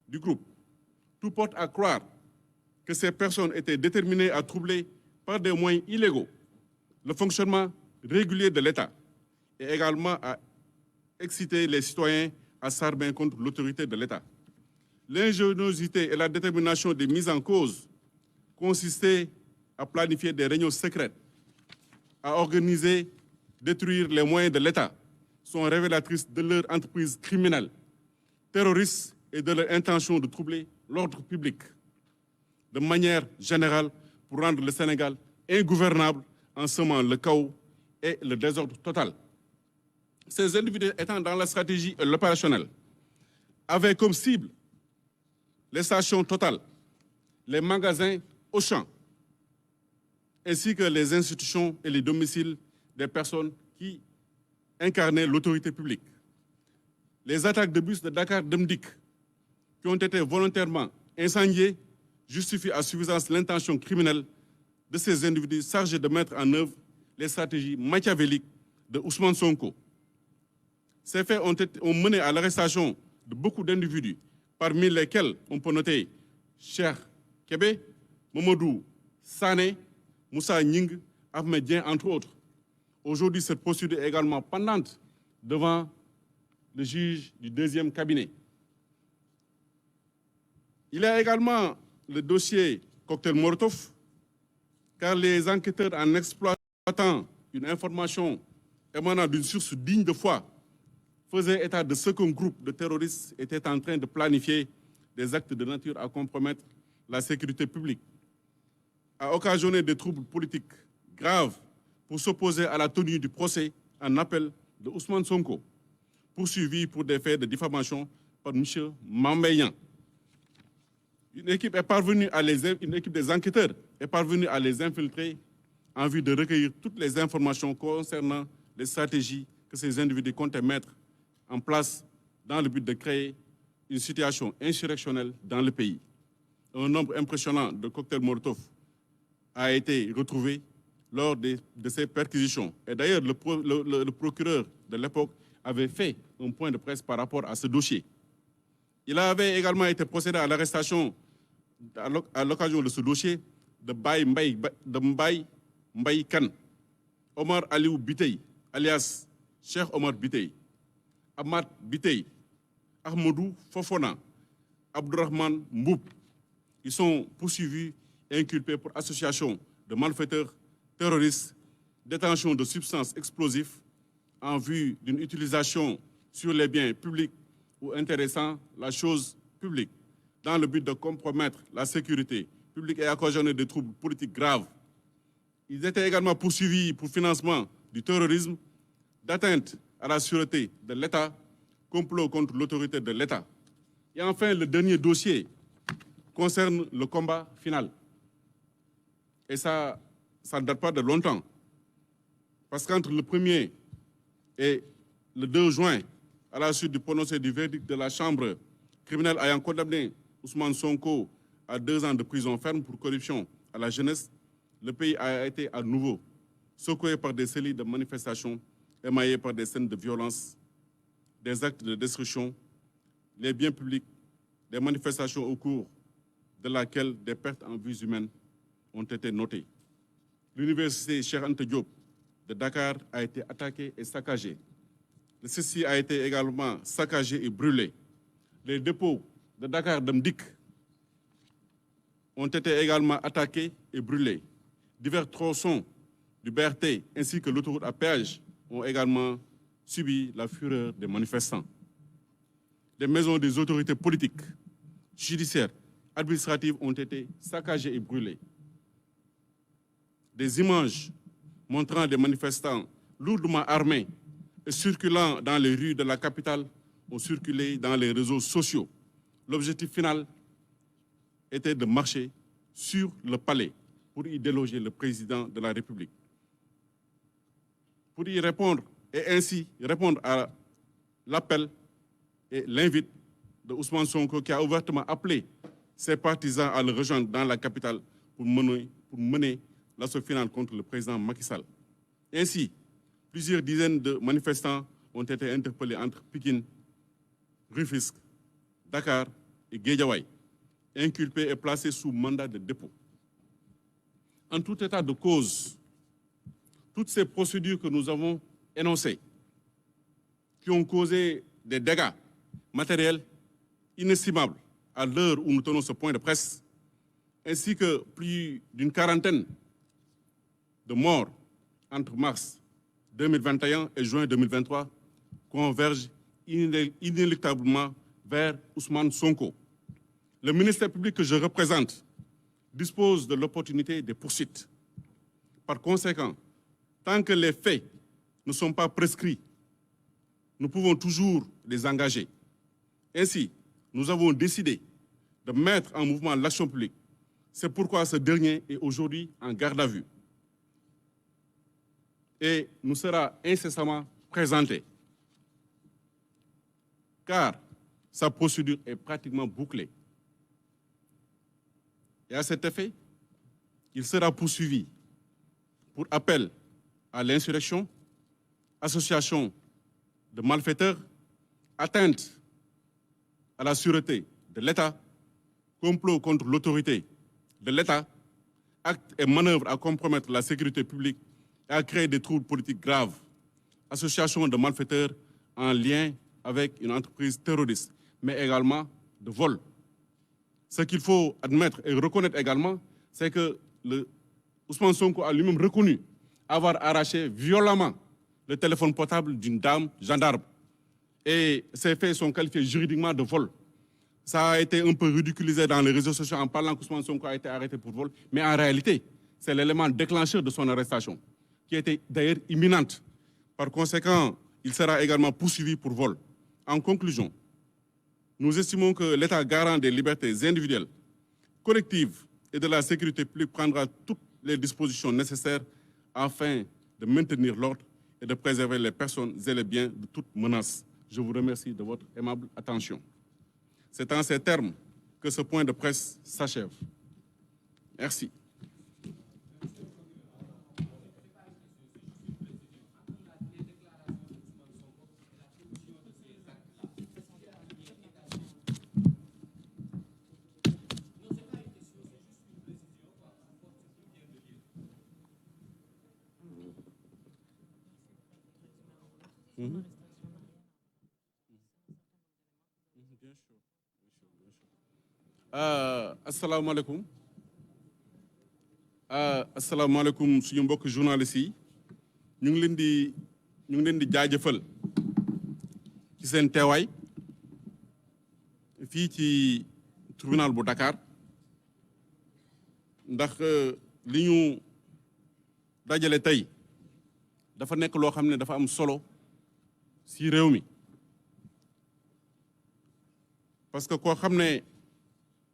du groupe. Tout porte à croire que ces personnes étaient déterminées à troubler par des moyens illégaux le fonctionnement régulier de l'État et également à exciter les citoyens à s'armer contre l'autorité de l'État. L'ingéniosité et la détermination des mises en cause consistaient à planifier des réunions secrètes, à organiser, détruire les moyens de l'État, sont révélatrices de leur entreprise criminelle, terroriste et de leur intention de troubler l'ordre public de manière générale pour rendre le Sénégal ingouvernable en semant le chaos et le désordre total. Ces individus étant dans la stratégie et l'opérationnel avaient comme cible les stations Total, les magasins Auchan, ainsi que les institutions et les domiciles des personnes qui incarnaient l'autorité publique. Les attaques de bus de Dakar Demdik qui ont été volontairement incendiées justifient à suffisance l'intention criminelle de ces individus chargés de mettre en œuvre les stratégies machiavéliques de Ousmane Sonko. Ces faits ont mené à l'arrestation de beaucoup d'individus, parmi lesquels on peut noter Cheikh Kébé, Mamadou Sané, Moussa Nying, Ahmed Dien, entre autres. Aujourd'hui, cette procédure est également pendante devant le juge du deuxième cabinet. Il y a également le dossier cocktail Molotov, car les enquêteurs, en exploitant une information émanant d'une source digne de foi, faisaient état de ce qu'un groupe de terroristes était en train de planifier des actes de nature à compromettre la sécurité publique, à occasionner des troubles politiques graves pour s'opposer à la tenue du procès en appel de Ousmane Sonko, poursuivi pour des faits de diffamation par M. Mambeyan. Une équipe des enquêteurs est parvenue à les infiltrer en vue de recueillir toutes les informations concernant les stratégies que ces individus comptaient mettre en place dans le but de créer une situation insurrectionnelle dans le pays. Un nombre impressionnant de cocktails Molotov a été retrouvé lors de ces perquisitions. Et d'ailleurs, le procureur de l'époque avait fait un point de presse par rapport à ce dossier. Il avait également été procédé à l'arrestation, à l'occasion de ce dossier, de Mbaye Mbaye Kane, Omar Aliou Bitey, alias Cheikh Omar Bitey, Ahmad Bitey, Ahmadou Fofona, Abdourahman Mboub. Ils sont poursuivis et inculpés pour association de malfaiteurs terroristes, détention de substances explosives en vue d'une utilisation sur les biens publics ou intéressant la chose publique, dans le but de compromettre la sécurité publique et occasionner des troubles politiques graves. Ils étaient également poursuivis pour financement du terrorisme, d'atteinte à la sûreté de l'État, complot contre l'autorité de l'État. Et enfin, le dernier dossier concerne le combat final. Et ça ne date pas de longtemps. Parce qu'entre le 1er et le 2 juin, à la suite du prononcé du verdict de la Chambre criminelle ayant condamné Ousmane Sonko à 2 ans de prison ferme pour corruption à la jeunesse, le pays a été à nouveau secoué par des séries de manifestations émaillées par des scènes de violence, des actes de destruction, les biens publics, des manifestations au cours de laquelle des pertes en vies humaines ont été notées. L'université Cheikh Anta Diop de Dakar a été attaquée et saccagée. Le CESI a été également saccagé et brûlé. Les dépôts de Dakar Demdik ont été également attaqués et brûlés. Divers tronçons du BRT ainsi que l'autoroute à péage ont également subi la fureur des manifestants. Les maisons des autorités politiques, judiciaires, administratives ont été saccagées et brûlées. Des images montrant des manifestants lourdement armés et circulant dans les rues de la capitale ont circulé dans les réseaux sociaux. L'objectif final était de marcher sur le palais pour y déloger le président de la République. Pour y répondre et ainsi répondre à l'appel et l'invite de Ousmane Sonko qui a ouvertement appelé ses partisans à le rejoindre dans la capitale pour mener l'assaut final contre le président Macky Sall. Ainsi, plusieurs dizaines de manifestants ont été interpellés entre Pikine, Rufisque, Dakar, et Guédiawaye, inculpés et placés sous mandat de dépôt. En tout état de cause, toutes ces procédures que nous avons énoncées, qui ont causé des dégâts matériels inestimables à l'heure où nous tenons ce point de presse, ainsi que plus d'une quarantaine de morts entre mars 2021 et juin 2023, convergent inéluctablement vers Ousmane Sonko. Le ministère public que je représente dispose de l'opportunité des poursuites. Par conséquent, tant que les faits ne sont pas prescrits, nous pouvons toujours les engager. Ainsi, nous avons décidé de mettre en mouvement l'action publique. C'est pourquoi ce dernier est aujourd'hui en garde à vue et nous sera incessamment présenté, car sa procédure est pratiquement bouclée. Et à cet effet, il sera poursuivi pour appel à l'insurrection, association de malfaiteurs, atteinte à la sûreté de l'État, complot contre l'autorité de l'État, actes et manœuvres à compromettre la sécurité publique et à créer des troubles politiques graves, association de malfaiteurs en lien avec une entreprise terroriste, mais également de vol. Ce qu'il faut admettre et reconnaître également, c'est que Ousmane Sonko a lui-même reconnu avoir arraché violemment le téléphone portable d'une dame gendarme. Et ces faits sont qualifiés juridiquement de vol. Ça a été un peu ridiculisé dans les réseaux sociaux en parlant qu'Ousmane Sonko a été arrêté pour vol. Mais en réalité, c'est l'élément déclencheur de son arrestation, qui était d'ailleurs imminente. Par conséquent, il sera également poursuivi pour vol. En conclusion, nous estimons que l'État garant des libertés individuelles, collectives et de la sécurité publique prendra toutes les dispositions nécessaires afin de maintenir l'ordre et de préserver les personnes et les biens de toute menace. Je vous remercie de votre aimable attention. C'est en ces termes que ce point de presse s'achève. Merci. Asalaamaaleykum asalaamaaleykum suñu mbokk journalistes yi ñu ngi leen di jaajëfal ci seen teewaay fii ci tribunal bu Dakar ndax li ñu dajale tey dafa nekk loo xam ne dafa am solo si réew mi parce que koo xam ne